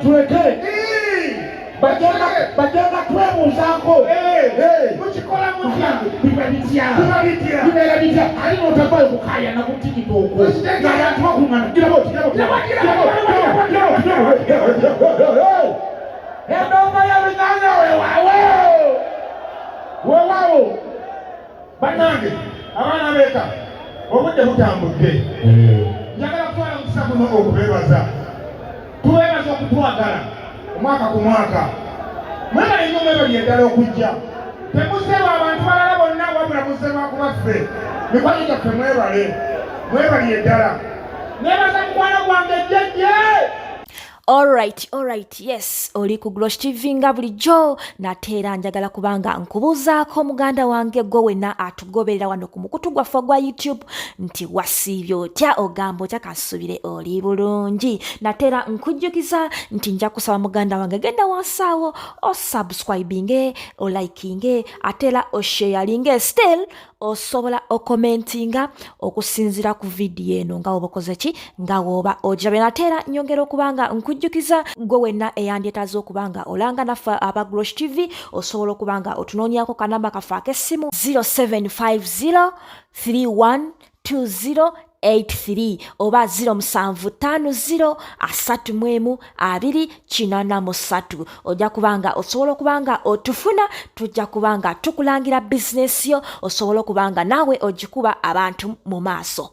tuweke bagenda twebuuzaako mukikola mutya bibeera bitya ali n'otavayo kukaaya na kutikita okwo ng'abantu bakuŋŋana endongo y'ebinyanya weewaawo bannange abaana beeka obudde butambudde njagala kutwala omukisa guno okubeebaza tubeebaza okutwagala omwaka ku mwaka mwebale nnyo mwebali eddala okujja temuseeba abantu balala bonna wabula museeba ku baffe mikwano gyaffe mwebali eddala neebaza mukwano gwange ejjejje. Alright, yes, oli ku Glosh TV nga bulijjo nateera njagala kubanga nkubuuzaako muganda wange gwe wenna atugoberera wano ku mukutu gwaffe gwa YouTube nti wasiibye otya ogamba otya kasubire oli bulungi. Nateera nkujjukiza nti nja kusaba muganda wange genda wansaawo osubscribinge olikinge ateera osharinge still osobola okomentinga okusinzira ku vidiyo eno nga woba okoze ki nga woba ojabe. Nateera nyongera okubanga nkujjukiza gwe wenna eyandyetaaza okubanga olanga naffe aba Glosh TV osobola okubanga otunoonyako kanamba kaffe ak'essimu 0750312083 oba 0750312083 ojja kubanga osobola okubanga otufuna tujja kubanga tukulangira bizinesi yo osobola okubanga naawe ogikuba abantu mu maaso.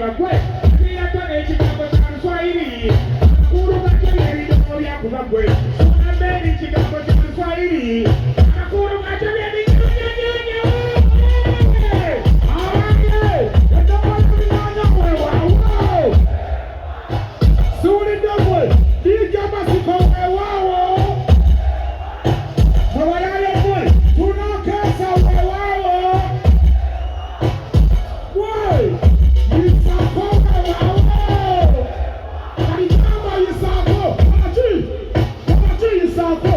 bagwe niyatone ekigambo kya Luswayiri amakulu gakyo ebigambo byakubagwe onaberi ekigambo kya Luswayiri amakulu gakyo byebinyonyonyonyo awange edomola binyonyo wewawo suulidogwe dijamasiko wewawo mwewalalogwe tunokesa wewawo Yisako wewawo kalijamba Yisako wanachi Yisako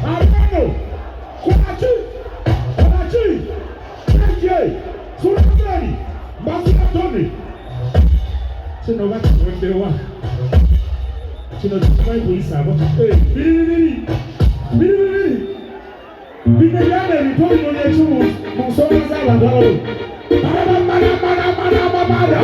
Arano KJ Sulemani Mbazikatoni Chino wati wendewa Chino chikai kuisabo Bili Bineyane ripori mwenye chumu Musoma zala ngalo Bada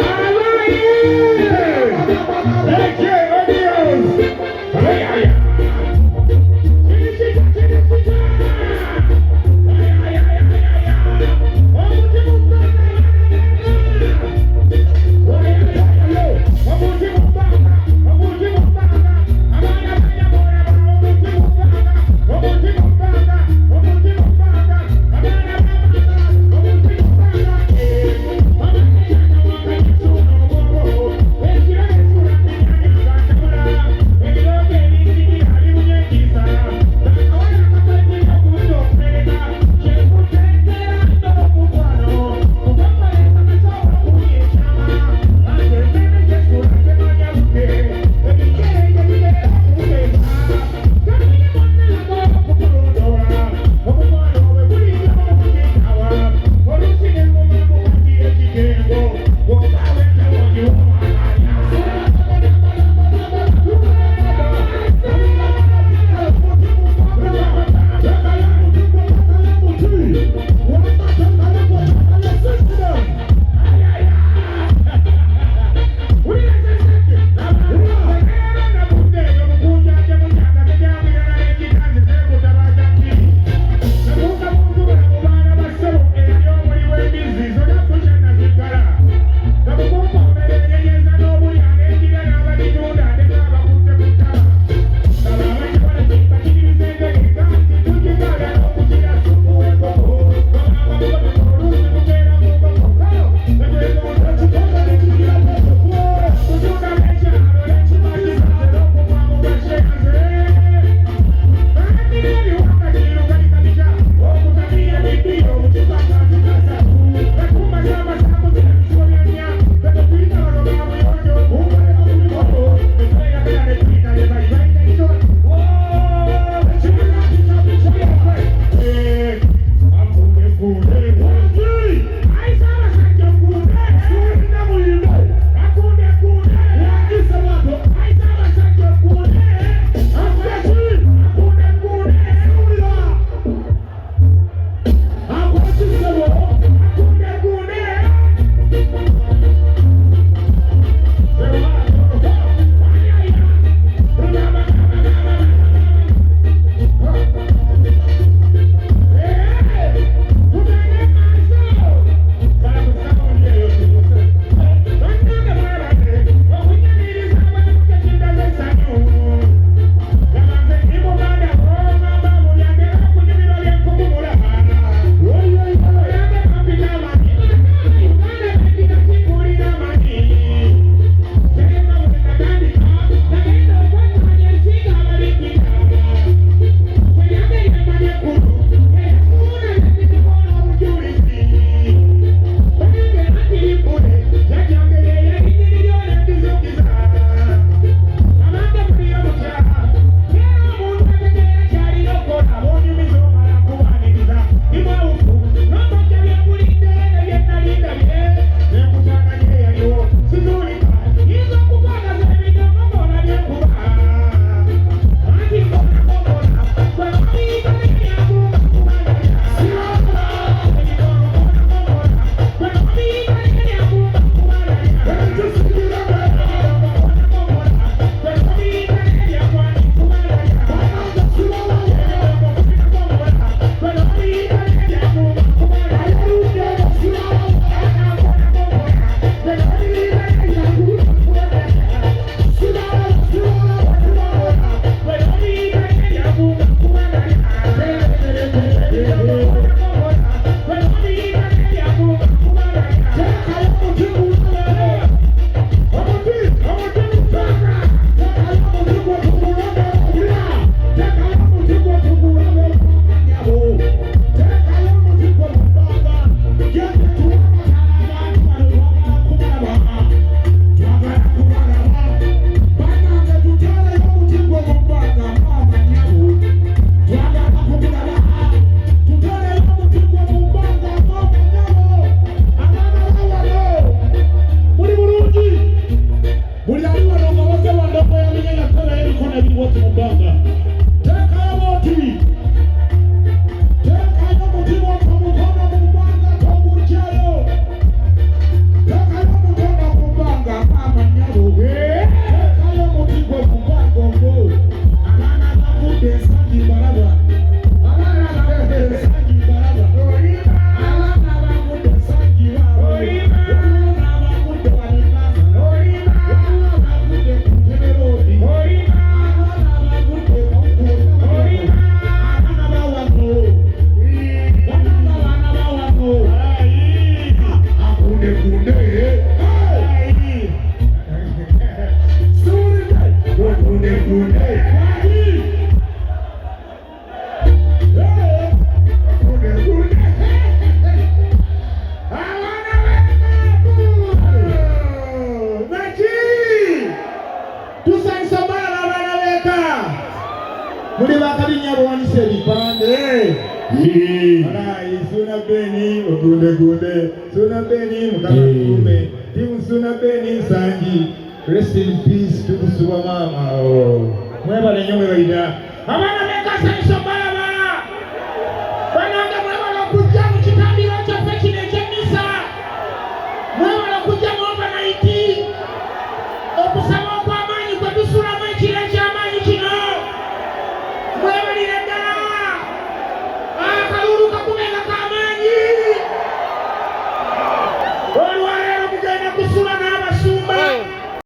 Thank you. Muli bakalinya bwanise bipande. Alai Suna Beni ogunde Suna Beni mukamakume Timu Suna Beni Sanji. Rest in peace to Kusuwa mama. Mweba lenyewe waida. Abana meka sanso